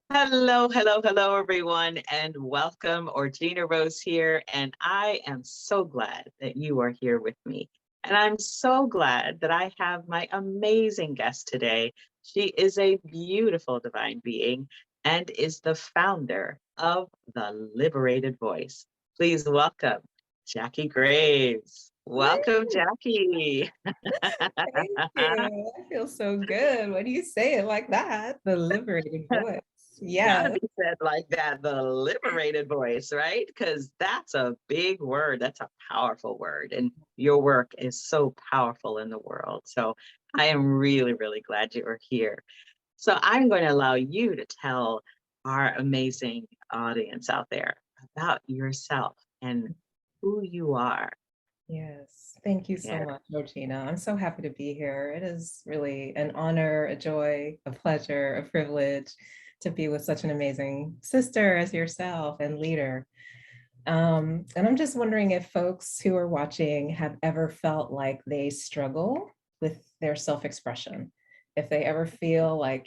Hello, hello, hello, everyone, and welcome. Orgena Rose here, and I am so glad that you are here with me. And I'm so glad that I have my amazing guest today. She is a beautiful divine being and is the founder of the Liberated Voice. Please welcome Jackie Graves. Welcome, Woo! Jackie. Thank you. I feel so good. What do you say it like that? The liberated voice. Gotta Yes. be said like that, the liberated voice, right? Because that's a big word. That's a powerful word. And your work is so powerful in the world. So I am really, really glad you are here. So I'm going to allow you to tell our amazing audience out there about yourself and who you are. Yes. Thank you so Yeah. much, Georgina. I'm so happy to be here. It is really an honor, a joy, a pleasure, a privilege to be with such an amazing sister as yourself and leader. And I'm just wondering if folks who are watching have ever felt like they struggle with their self-expression. If they ever feel like,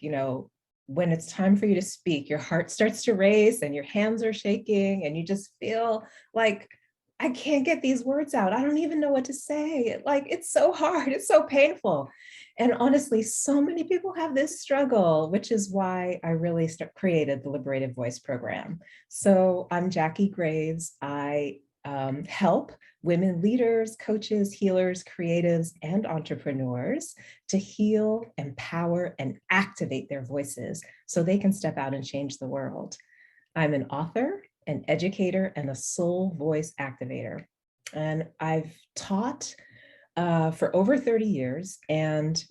when it's time for you to speak, your heart starts to race and your hands are shaking and you just feel like, I can't get these words out. I don't even know what to say. Like, it's so hard. It's so painful. And honestly, so many people have this struggle, which is why I really created the Liberated Voice program. So I'm Jackie Graves. I help women leaders, coaches, healers, creatives, and entrepreneurs to heal, empower, and activate their voices so they can step out and change the world. I'm an author, an educator, and a soul voice activator. And I've taught for over 30 years, and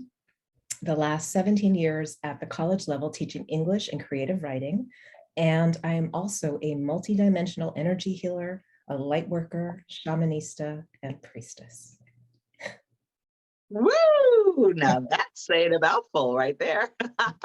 the last 17 years at the college level teaching English and creative writing. And I am also a multidimensional energy healer, a light worker, shamanista, and priestess. Woo! Now that's saying a mouthful right there.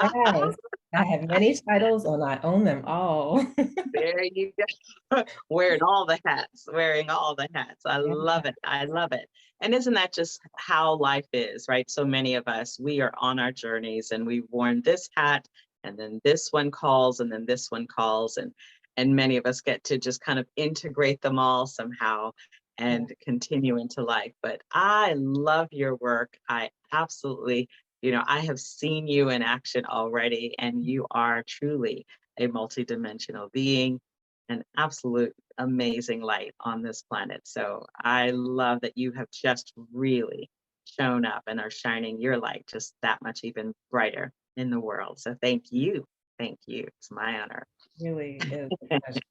Yes, I have many titles and I own them all. There you go. Wearing all the hats, wearing all the hats. I Yeah. love it. I love it. And isn't that just how life is, right? So many of us, we are on our journeys and we've worn this hat and then this one calls and then this one calls and many of us get to just kind of integrate them all somehow and continue into life. But I love your work. I absolutely, I have seen you in action already and you are truly a multidimensional being, an absolute amazing light on this planet. So I love that you have just really shown up and are shining your light just that much even brighter in the world. So thank you. Thank you. It's my honor. Really is a pleasure.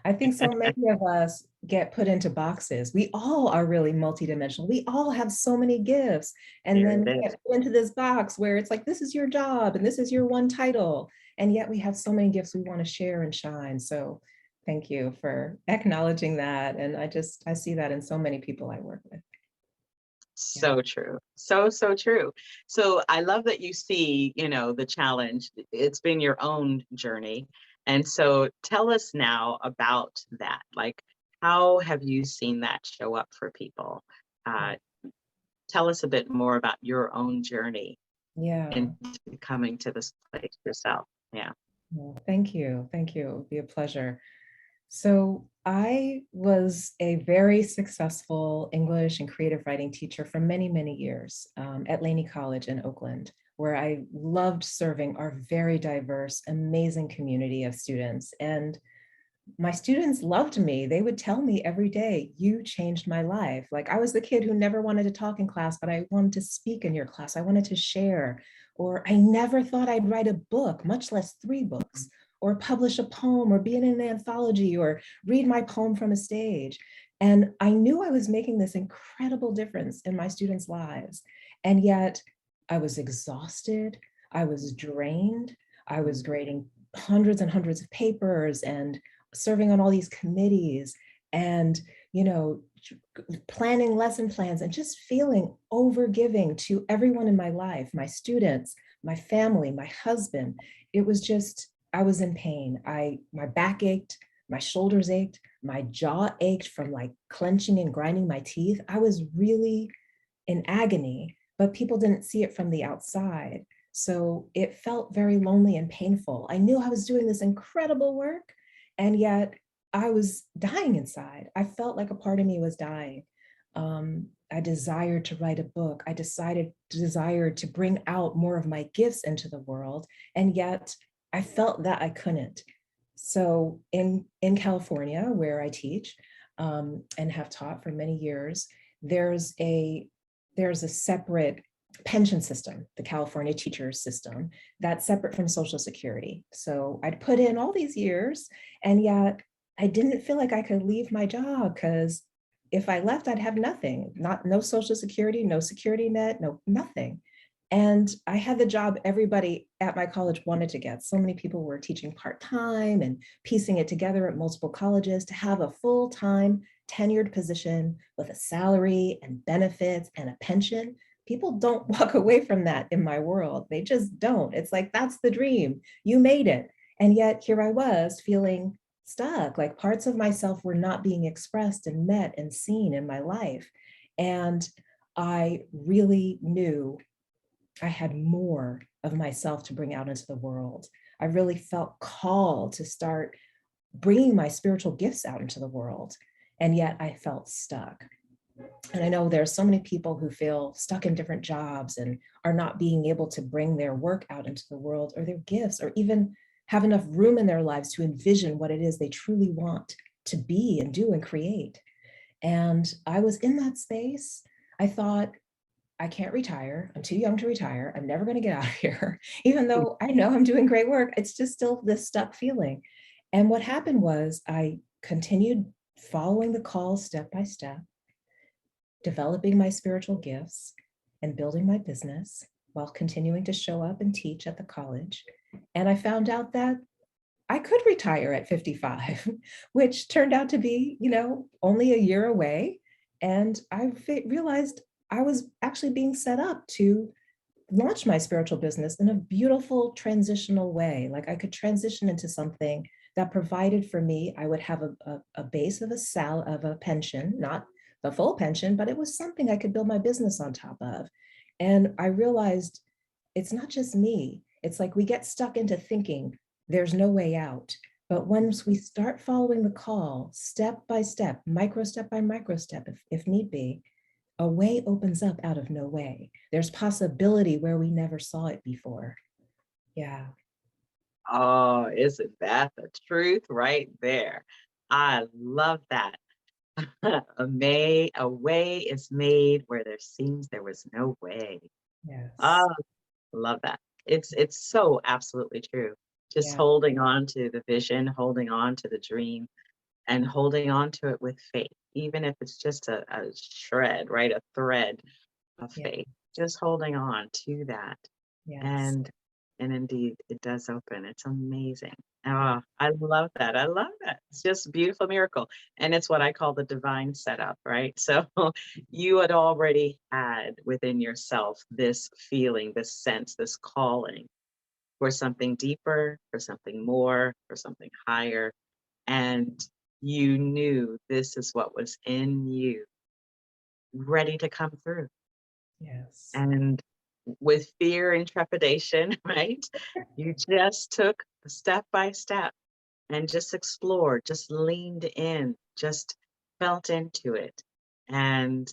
I think so many of us get put into boxes. We all are really multidimensional. We all have so many gifts. And There then it we is. get put into this box where it's like, this is your job and this is your one title. And yet we have so many gifts we want to share and shine. So thank you for acknowledging that. And I see that in so many people I work with. Yeah. So true. So, so true. So I love that you see, the challenge. It's been your own journey. And so tell us now about that. Like, how have you seen that show up for people? Uh, Tell us a bit more about your own journey Yeah. into coming to this place yourself. Yeah. Well, thank you. Thank you. It would be a pleasure. So I was a very successful English and creative writing teacher for many, many years at Laney College in Oakland, where I loved serving our very diverse, amazing community of students. And my students loved me. They would tell me every day, you changed my life. Like I was the kid who never wanted to talk in class, but I wanted to speak in your class. I wanted to share, or I never thought I'd write a book, much less 3 books, or publish a poem, or be in an anthology, or read my poem from a stage. And I knew I was making this incredible difference in my students' lives. And yet I was exhausted. I was drained. I was grading hundreds and hundreds of papers and serving on all these committees and planning lesson plans and just feeling overgiving to everyone in my life, my students, my family, my husband. It was just, I was in pain. My back ached, my shoulders ached, my jaw ached from like clenching and grinding my teeth. I was really in agony, but people didn't see it from the outside. So it felt very lonely and painful. I knew I was doing this incredible work, and yet I was dying inside. I felt like a part of me was dying. I desired to write a book. I desired to bring out more of my gifts into the world, and yet I felt that I couldn't. So in California, where I teach and have taught for many years, there's a separate pension system, the California teachers system, that's separate from Social Security. So I'd put in all these years, and yet I didn't feel like I could leave my job, because if I left, I'd have nothing, no Social Security, no security net, no nothing. And I had the job everybody at my college wanted to get. So many people were teaching part-time and piecing it together at multiple colleges to have a full-time tenured position with a salary and benefits and a pension. People don't walk away from that in my world. They just don't. It's like, that's the dream. You made it. And yet here I was feeling stuck, like parts of myself were not being expressed and met and seen in my life. And I really knew I had more of myself to bring out into the world. I really felt called to start bringing my spiritual gifts out into the world. And yet I felt stuck. And I know there's so many people who feel stuck in different jobs and are not being able to bring their work out into the world, or their gifts, or even have enough room in their lives to envision what it is they truly want to be and do and create. And I was in that space. I thought, I can't retire. I'm too young to retire. I'm never going to get out of here. Even though I know I'm doing great work, it's just still this stuck feeling. And what happened was I continued following the call step by step, developing my spiritual gifts and building my business while continuing to show up and teach at the college. And I found out that I could retire at 55, which turned out to be, only a year away. And I realized I was actually being set up to launch my spiritual business in a beautiful transitional way. Like I could transition into something that provided for me. I would have a base of a pension, not the full pension, but it was something I could build my business on top of. And I realized it's not just me. It's like we get stuck into thinking there's no way out. But once we start following the call, step by step, micro step by micro step, if need be, a way opens up out of no way. There's possibility where we never saw it before. Yeah. Oh, isn't that the truth right there? I love that. A way is made where there seems there was no way. Yes. Oh, love that. It's so absolutely true. Just Yeah. holding on to the vision, holding on to the dream, and holding on to it with faith, even if it's just a shred, right? A thread of Yeah. faith. Just holding on to that. Yes. And indeed it does open. It's amazing. Oh, I love that. I love that. It's just a beautiful miracle. And it's what I call the divine setup, right? So you had already had within yourself this feeling, this sense, this calling for something deeper, for something more, for something higher. And you knew this is what was in you, ready to come through. Yes. And with fear and trepidation, right? You just took step by step and just explored, just leaned in, just felt into it and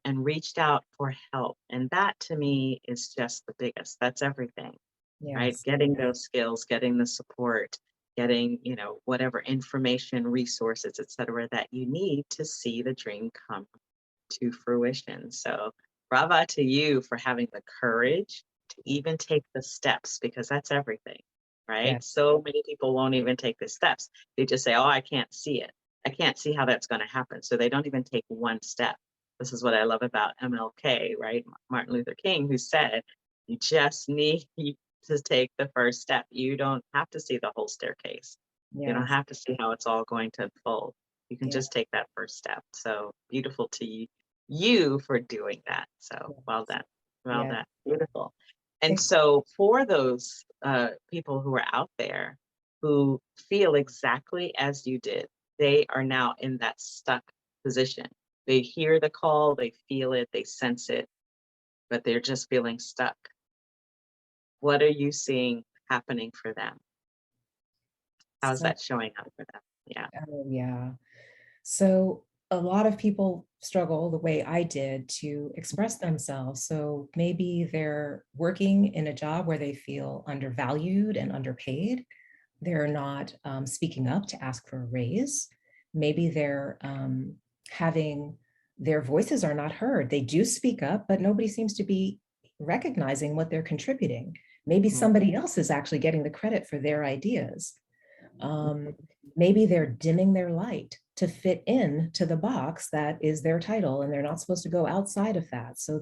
reached out for help. And that to me is just the biggest. That's everything, right? Yes. Getting those skills, getting the support, getting whatever information, resources, et cetera, that you need to see the dream come to fruition. So brava to you for having the courage to even take the steps, because that's everything, right? Yes. So many people won't even take the steps. They just say, oh, I can't see it. I can't see how that's going to happen. So they don't even take one step. This is what I love about MLK, right? Martin Luther King, who said, you just need to take the first step. You don't have to see the whole staircase. You don't Yes. have to see how it's all going to unfold. You can Yeah. just take that first step. So beautiful to you for doing that. So well Yes. done. Well Yeah. done. Beautiful. And Thank so for those people who are out there who feel exactly as you did, they are now in that stuck position. They hear the call, they feel it, they sense it, but they're just feeling stuck. what are you seeing happening for them? How's So, that showing up for them? Yeah. oh, yeah. So a lot of people struggle the way I did to express themselves. So maybe they're working in a job where they feel undervalued and underpaid. They're not speaking up to ask for a raise. Maybe they're having their voices are not heard. They do speak up, but nobody seems to be recognizing what they're contributing. Maybe Mhm. somebody else is actually getting the credit for their ideas. Maybe they're dimming their light to fit in to the box that is their title, and they're not supposed to go outside of that. So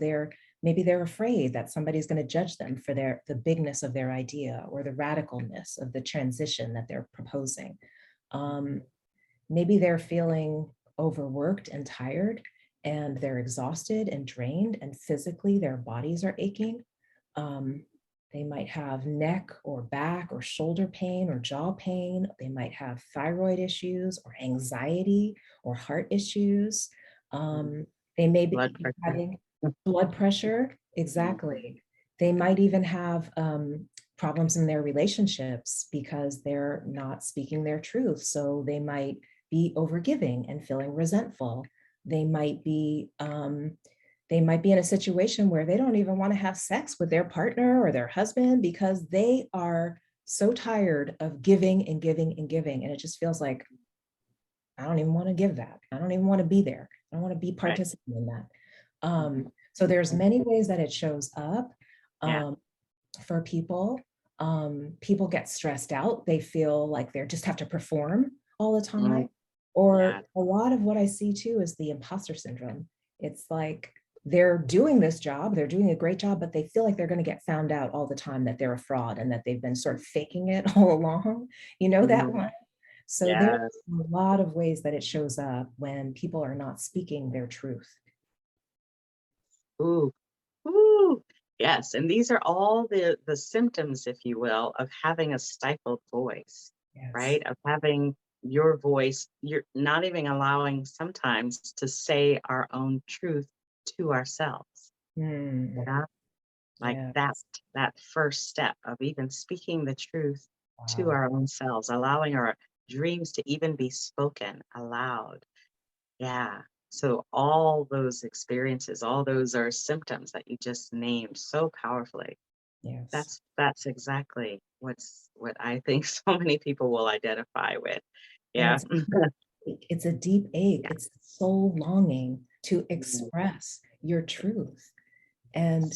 maybe they're afraid that somebody's going to judge them for the bigness of their idea or the radicalness of the transition that they're proposing. Maybe they're feeling overworked and tired, and they're exhausted and drained, and physically their bodies are aching. Um, they might have neck or back or shoulder pain or jaw pain. They might have thyroid issues or anxiety or heart issues. They may be Blood pressure. having blood pressure. Exactly. They might even have problems in their relationships because they're not speaking their truth. So they might be overgiving and feeling resentful. They might be in a situation where they don't even want to have sex with their partner or their husband because they are so tired of giving and giving and giving. And it just feels like, I don't even want to give that. I don't even want to be there. I don't want to be Right. participating in that. So there's many ways that it shows up Yeah. for people. People get stressed out. They feel like they just have to perform all the Mm, time. yeah. Or a lot of what I see too is the imposter syndrome. It's like they're doing this job, they're doing a great job, but they feel like they're going to get found out all the time that they're a fraud and that they've been sort of faking it all along. You know that Mhm. one? So there's Yes. a lot of ways that it shows up when people are not speaking their truth. Ooh. Ooh. Yes. And these are all the symptoms, if you will, of having a stifled voice, Yes. right? Of having your voice, you're not even allowing sometimes to say our own truth to ourselves. Hmm. Yeah. Like Yeah. that first step of even speaking the truth to Wow. our own selves, allowing our dreams to even be spoken aloud. Yeah. So all those experiences, all those are symptoms that you just named so powerfully. Yes. That's exactly what I think so many people will identify with. And Yeah. it's a deep ache. Yeah. It's soul longing to Mhm. express your truth. And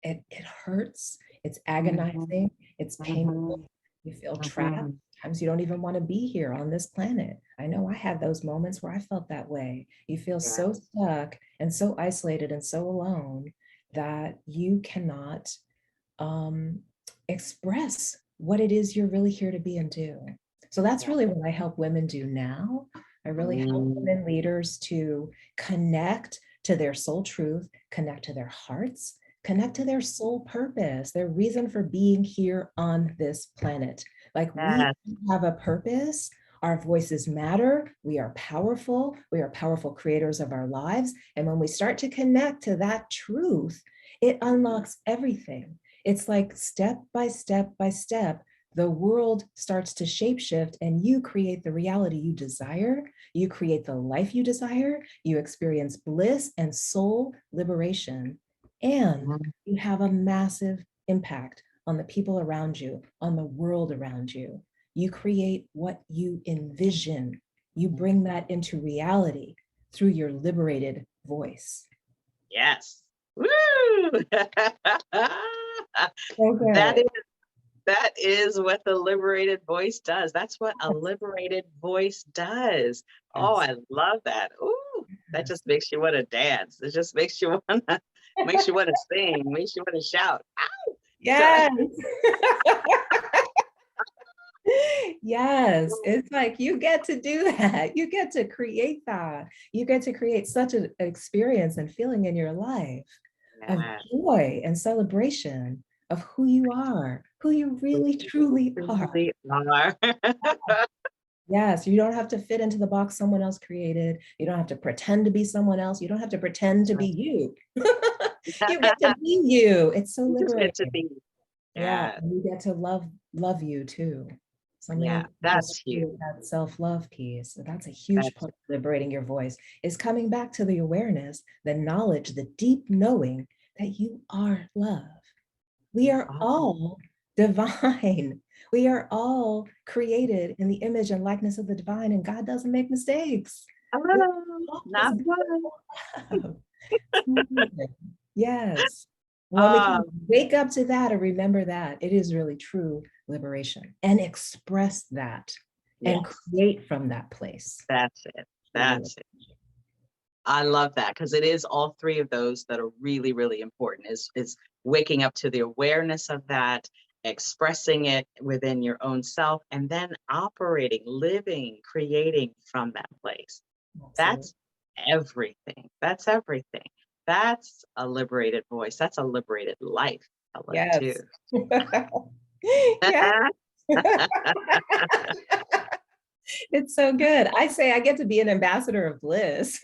it hurts, it's Mhm. agonizing, it's painful. Mhm. You feel trapped. Mhm. Sometimes you don't even want to be here on this planet. I know I had those moments where I felt that way. You feel Yeah. so stuck and so isolated and so alone that you cannot um, express what it is you're really here to be and do. So that's Yeah. really what I help women do now. I really help Mm. women leaders to connect to their soul truth, connect to their hearts, connect to their soul purpose, their reason for being here on this planet. Like we Yes. have a purpose. Our voices matter. We are powerful. We are powerful creators of our lives. And when we start to connect to that truth, it unlocks everything. It's like step by step by step, the world starts to shapeshift and you create the reality you desire. You create the life you desire. You experience bliss and soul liberation. And Mhm. you have a massive impact on the people around you, on the world around you. You create what you envision. You bring that into reality through your liberated voice. Yes. Woo! So That is good. that is what the liberated voice does. That's what a liberated voice does. Oh, Yes. I love that. Ooh, that Yes. just makes you want to dance. It just makes you wanna makes you want to sing, makes you want to shout. Ow! So Yes. Yes. It's like you get to do that. You get to create that. You get to create such an experience and feeling in your life of yeah, joy and celebration of who you are, who you we really truly are. truly are. Yes, you don't have to fit into the box someone else created. You don't have to pretend to be someone else. You don't have to pretend to be you. You get to be you. It's so You just get to liberating. be. Yeah, Yeah, and you get to love you too. So yeah, many people that's huge. struggle with that self-love piece. So that's a huge That's part of liberating your voice, is coming back to the awareness, the knowledge, the deep knowing that you are love. We we are are. all divine. We are all created in the image and likeness of the divine, and God doesn't make mistakes. We're Hello, all not his one. beautiful love. It's amazing. Yes. When we can Oh, wake up to that and remember that, it is really true liberation and express that and yes, create from that place. that's it. True liberation. That's it. I love that because it is all three of those that are really, really important is waking up to the awareness of that, expressing it within your own self, and then operating, living, creating from that place. Absolutely. That's everything. That's everything. That's a liberated voice. That's a liberated life. I love too. Yes. Yeah. It's so good. I say I get to be an ambassador of bliss.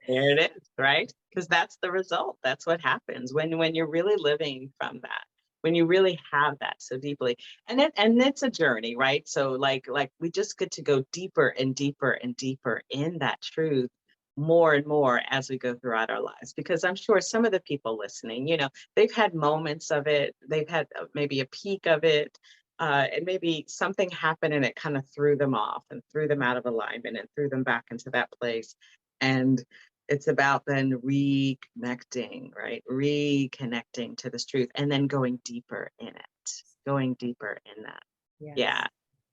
There it is, right? Because that's the result. That's what happens when you're really living from that, when you really have that so deeply. And it's a journey, right? So like we just get to go deeper and deeper and deeper in that truth more and more as we go throughout our lives. Because I'm sure some of the people listening, they've had moments of it, they've had maybe a peak of it. And maybe something happened and it kind of threw them off and threw them out of alignment and threw them back into that place. And it's about then reconnecting, right? Reconnecting to this truth and then going deeper in it, going deeper in that. Yes. Yeah.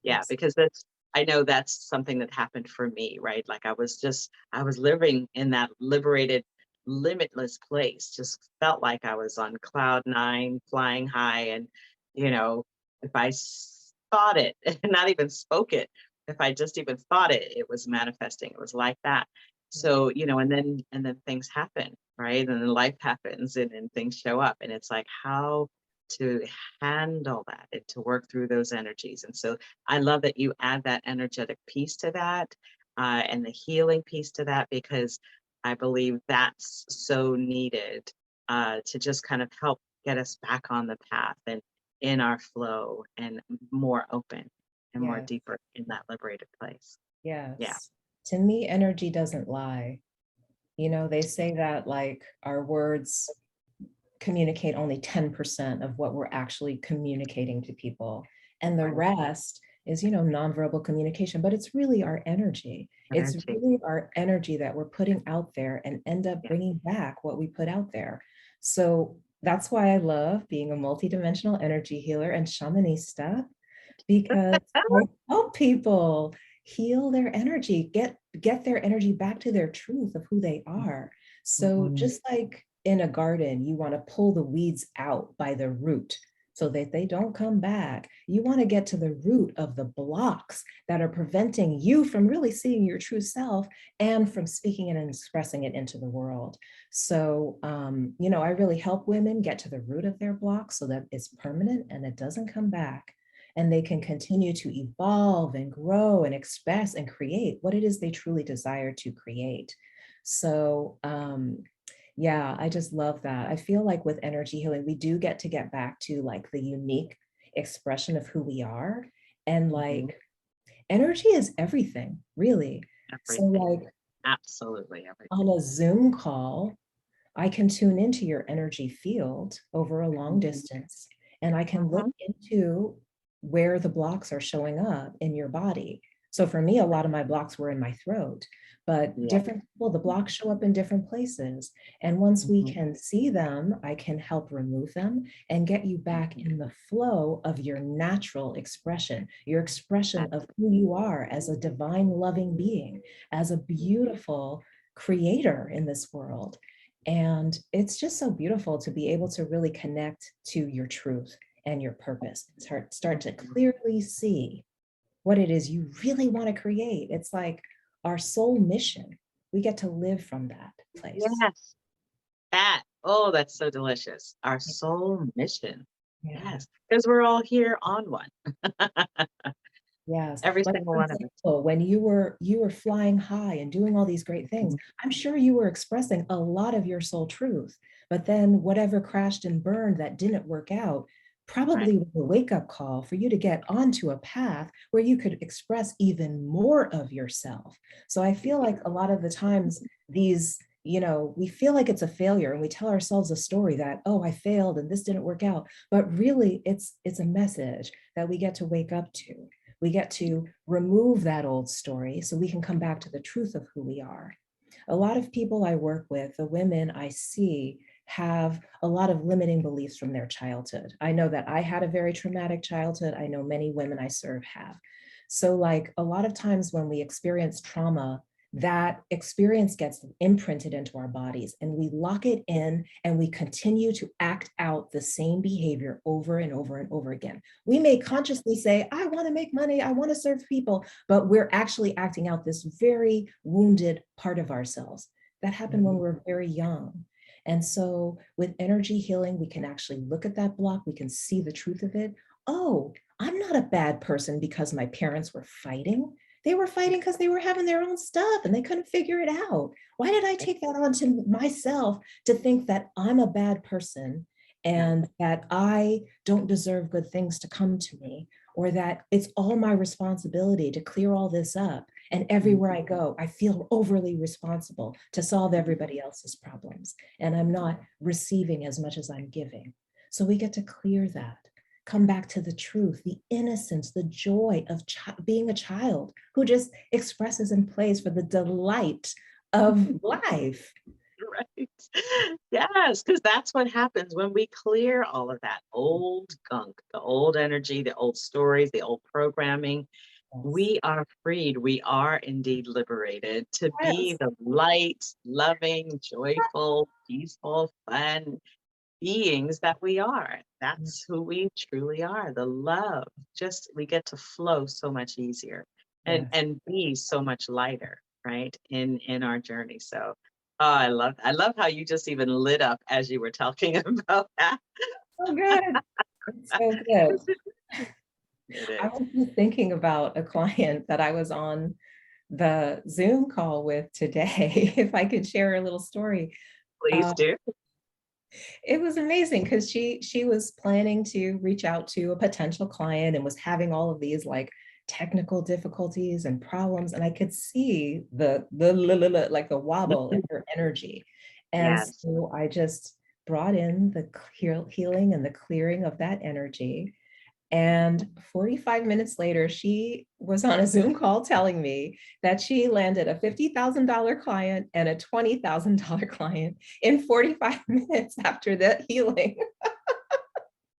Yeah. Absolutely. Because I know that's something that happened for me, right? Like I was living in that liberated, limitless place, just felt like I was on cloud nine, flying high. And, if I thought it, and not even spoke it, if I just even thought it, it was manifesting. It was like that. So, and then things happen, right? And then life happens and things show up. And it's like how to handle that and to work through those energies. And so I love that you add that energetic piece to that, and the healing piece to that, because I believe that's so needed, to just kind of help get us back on the path and in our flow and more open and more Yes. deeper in that liberated place. Yeah. Yes. To me, energy doesn't lie. They say that like our words communicate only 10% of what we're actually communicating to people. And the Right. rest is, nonverbal communication, but it's really our energy. It's Energy. really our energy that we're putting out there and end up Yeah. bringing back what we put out there. So that's why I love being a multidimensional energy healer and shamanista, because I help people heal their energy, get their energy back to their truth of who they are. So Mhm. just like in a garden, you want to pull the weeds out by the root so that they don't come back. You want to get to the root of the blocks that are preventing you from really seeing your true self and from speaking it and expressing it into the world. So, I really help women get to the root of their blocks so that it's permanent and it doesn't come back, and they can continue to evolve and grow and express and create what it is they truly desire to create. So, yeah, I just love that. I feel like with energy healing, we do get back to like the unique expression of who we are. And Mhm. like energy is everything, really. So, Everything. like Absolutely on everything. a Zoom call, I can tune into your energy field over a long Mhm. distance, and I can look Mhm. into where the blocks are showing up in your body. So for me, a lot of my blocks were in my throat, but Yeah. different people, the blocks show up in different places. And once we Mhm. can see them, I can help remove them and get you back Mhm. in the flow of your natural expression, your expression That's of who you are as a divine loving being, as a it. beautiful creator in this world. And it's just so beautiful to be able to really connect to your truth and your purpose. Start to Mhm. clearly see what it is you really want to create. It's like our soul mission. We get to live from that place. Yes. Oh, that's so delicious. Our soul mission. Yeah. Yes. Because we're all here on one. Yes. Every Like single for one of us. example, when you were flying high and doing all these great things, Mhm. I'm sure you were expressing a lot of your soul truth. But then whatever crashed and burned that didn't work out Right. probably was a wake-up call for you to get onto a path where you could express even more of yourself. So I feel like a lot of the times these, we feel like it's a failure and we tell ourselves a story that, oh, I failed and this didn't work out. But really it's a message that we get to wake up to. We get to remove that old story so we can come back to the truth of who we are. A lot of people I work with, the women I see, have a lot of limiting beliefs from their childhood. I know that I had a very traumatic childhood. I know many women I serve have. So, like a lot of times when we experience trauma, that experience gets imprinted into our bodies and we lock it in and we continue to act out the same behavior over and over and over again. We may consciously say, I want to make money, I want to serve people, but we're actually acting out this very wounded part of ourselves that happened when we were very young. And so with energy healing, we can actually look at that block, we can see the truth of it. Oh, I'm not a bad person because my parents were fighting. They were fighting because they were having their own stuff and they couldn't figure it out. Why did I take that on to myself to think that I'm a bad person and that I don't deserve good things to come to me, or that it's all my responsibility to clear all this up? And everywhere I go, I feel overly responsible to solve everybody else's problems. And I'm not receiving as much as I'm giving. So we get to clear that, come back to the truth, the innocence, the joy of being a child who just expresses and plays for the delight of life. Right. Yes, because that's what happens when we clear all of that old gunk, the old energy, the old stories, the old programming. Yes. We are freed. We are indeed liberated to be Yes. the light, loving, joyful, peaceful, fun beings that we are. That's who we truly are. The love. Just we get to flow so much easier Yes. and be so much lighter, right? In our journey. So I love how you just even lit up as you were talking about that. So good. It's so good. It I is. was just thinking about a client that I was on the Zoom call with today, if I could share a little story. Please Uh, do. it was amazing because she was planning to reach out to a potential client and was having all of these like technical difficulties and problems, and I could see like the wobble in her energy. And Yes. so I just brought in the healing and the clearing of that energy. And 45 minutes later, she was on a Zoom call telling me that she landed a $50,000 client and a $20,000 client in 45 minutes after that healing.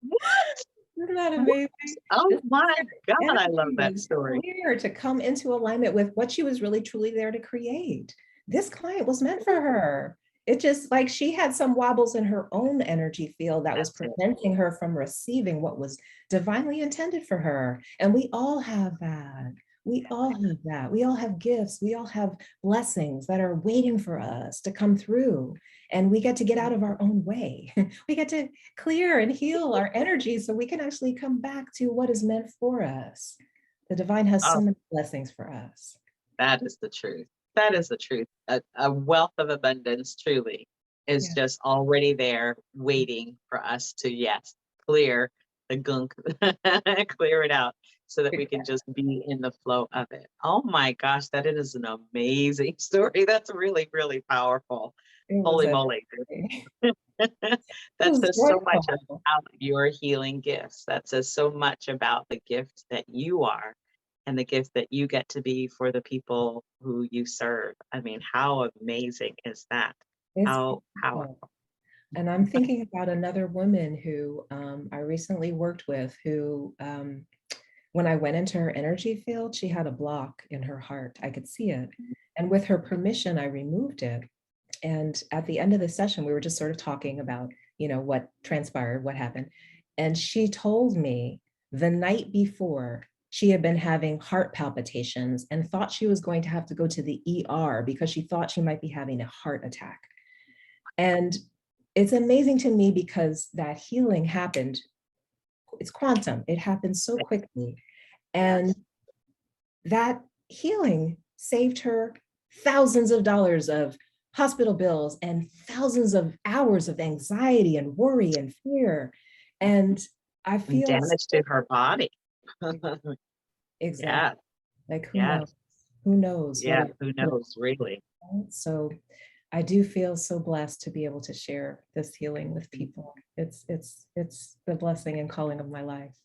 What? Isn't that What? amazing? Oh Just my God, her I love energy that was story. clear to come into alignment with what she was really truly there to create. This client was meant for her. It just like she had some wobbles in her own energy field that was That's it. preventing her from receiving what was divinely intended for her. And we all have that. We all have that. We all have gifts. We all have blessings that are waiting for us to come through. And we get to get out of our own way. We get to clear and heal our energy so we can actually come back to what is meant for us. The divine has Oh, so many blessings for us. that is the truth. That is the truth. A wealth of abundance truly is Yeah. just already there waiting for us to, yes, clear the gunk, clear it out so that we can just be in the flow of it. Oh my gosh, that is an amazing story. That's really, really powerful. It was Holy a moly. it That was says so much joyful. about your healing gifts. That says so much about the gift that you are and the gift that you get to be for the people who you serve. I mean, how amazing is that? It's How beautiful. powerful. And I'm thinking about another woman who I recently worked with who, when I went into her energy field, she had a block in her heart. I could see it. And with her permission, I removed it. And at the end of the session, we were just sort of talking about, what transpired, what happened. And she told me the night before she had been having heart palpitations and thought she was going to have to go to the ER because she thought she might be having a heart attack. And it's amazing to me because that healing happened, it's quantum, it happened so quickly. And Yes. that healing saved her thousands of dollars of hospital bills and thousands of hours of anxiety and worry and fear. And I And feel damage to her body. exactly Yeah, like yes, who knows what yeah, it who could have knows, really? been. So I do feel so blessed to be able to share this healing with people. It's the blessing and calling of my life.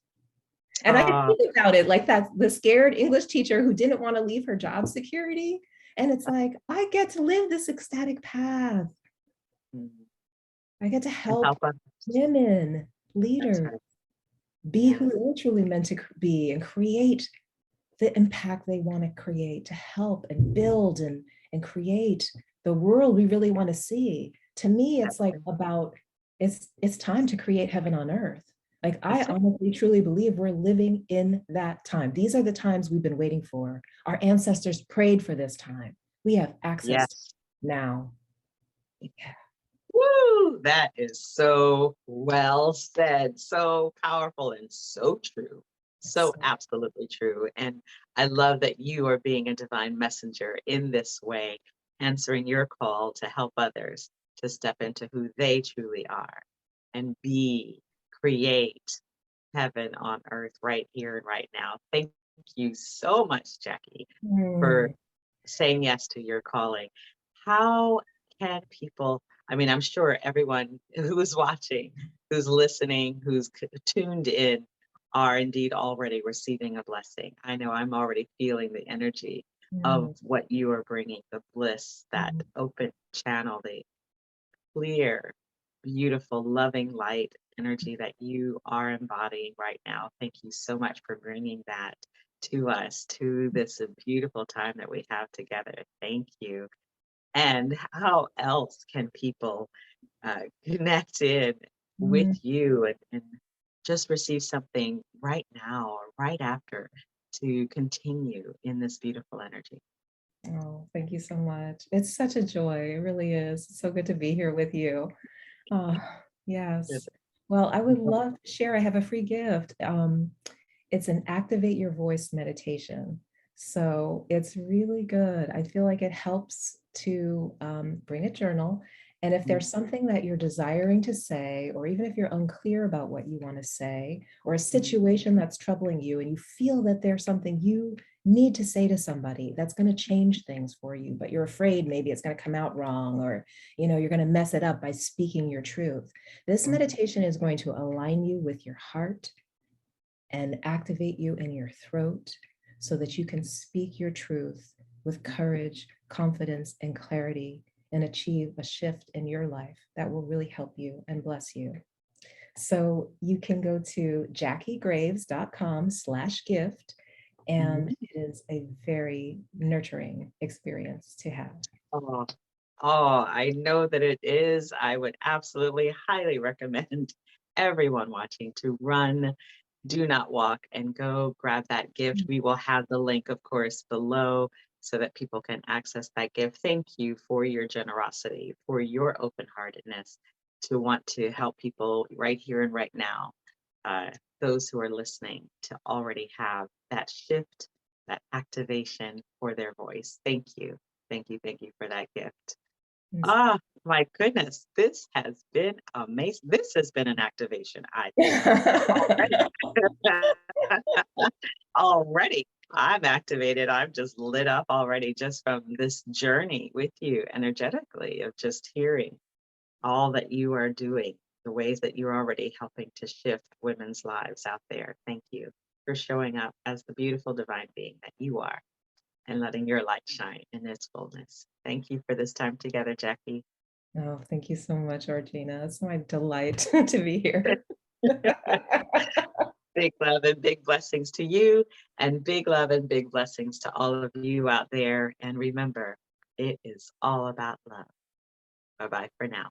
And I Ah, think about it like that, the scared English teacher who didn't want to leave her job security. And it's like, I get to live this ecstatic path. mm, I get to and help help others. women, That's leaders, right. be Yeah, who they're truly meant to be and create the impact they want to create, to help and build and create the world we really want to see. To me, it's that's like right. about it's time to create heaven on earth. Like I That's it. honestly truly believe we're living in that time. These are the times we've been waiting for. Our ancestors prayed for this time. We have access Yes. now. Woo! That is so well said, so powerful and so true. So So, absolutely true. And I love that you are being a divine messenger in this way, answering your call to help others to step into who they truly are and create heaven on earth right here and right now. Thank you so much, Jackie, for mm, saying yes to your calling. How can people, I mean, I'm sure everyone who's watching, who's listening, who's tuned in are indeed already receiving a blessing. I know I'm already feeling the energy of mm, what you are bringing, the bliss, that mm, open channel, the clear, beautiful, loving light energy that you are embodying right now. Thank you so much for bringing that to us, to this beautiful time that we have together. Thank you. And how else can people connect in with mm. you and just receive something right now or right after to continue in this beautiful energy? Oh, thank you so much. It's such a joy. It really is. It's so good to be here with you. Oh, yes. Well, I would love to share. I have a free gift. It's an activate your voice meditation. So it's really good. I feel like it helps to bring a journal. And if there's something that you're desiring to say, or even if you're unclear about what you want to say, or a situation that's troubling you, and you feel that there's something you need to say to somebody that's going to change things for you, but you're afraid maybe it's going to come out wrong, or you're going to mess it up by speaking your truth. This meditation is going to align you with your heart and activate you in your throat so that you can speak your truth with courage, confidence, and clarity and achieve a shift in your life that will really help you and bless you. So you can go to jackiegraves.com/gift, and it is a very nurturing experience to have. Oh, oh, I know that it is. I would absolutely highly recommend everyone watching to run, do not walk, and go grab that gift. We will have the link, of course, below so that people can access that gift. Thank you for your generosity, for your open-heartedness to want to help people right here and right now. Uh, those who are listening to already have that shift, that activation for their voice. Thank you. Thank you for that gift. Yes. Ah, my goodness, this has been amazing. This has been an activation, I think, already. Already, I'm activated. I'm just lit up already just from this journey with you energetically of just hearing all that you are doing, the ways that you're already helping to shift women's lives out there. Thank you for showing up as the beautiful divine being that you are and letting your light shine in its fullness. Thank you for this time together, Jackie. Oh, thank you so much, Orgena. It's my delight to be here. Big love and big blessings to you, and big love and big blessings to all of you out there. And remember, it is all about love. Bye bye for now.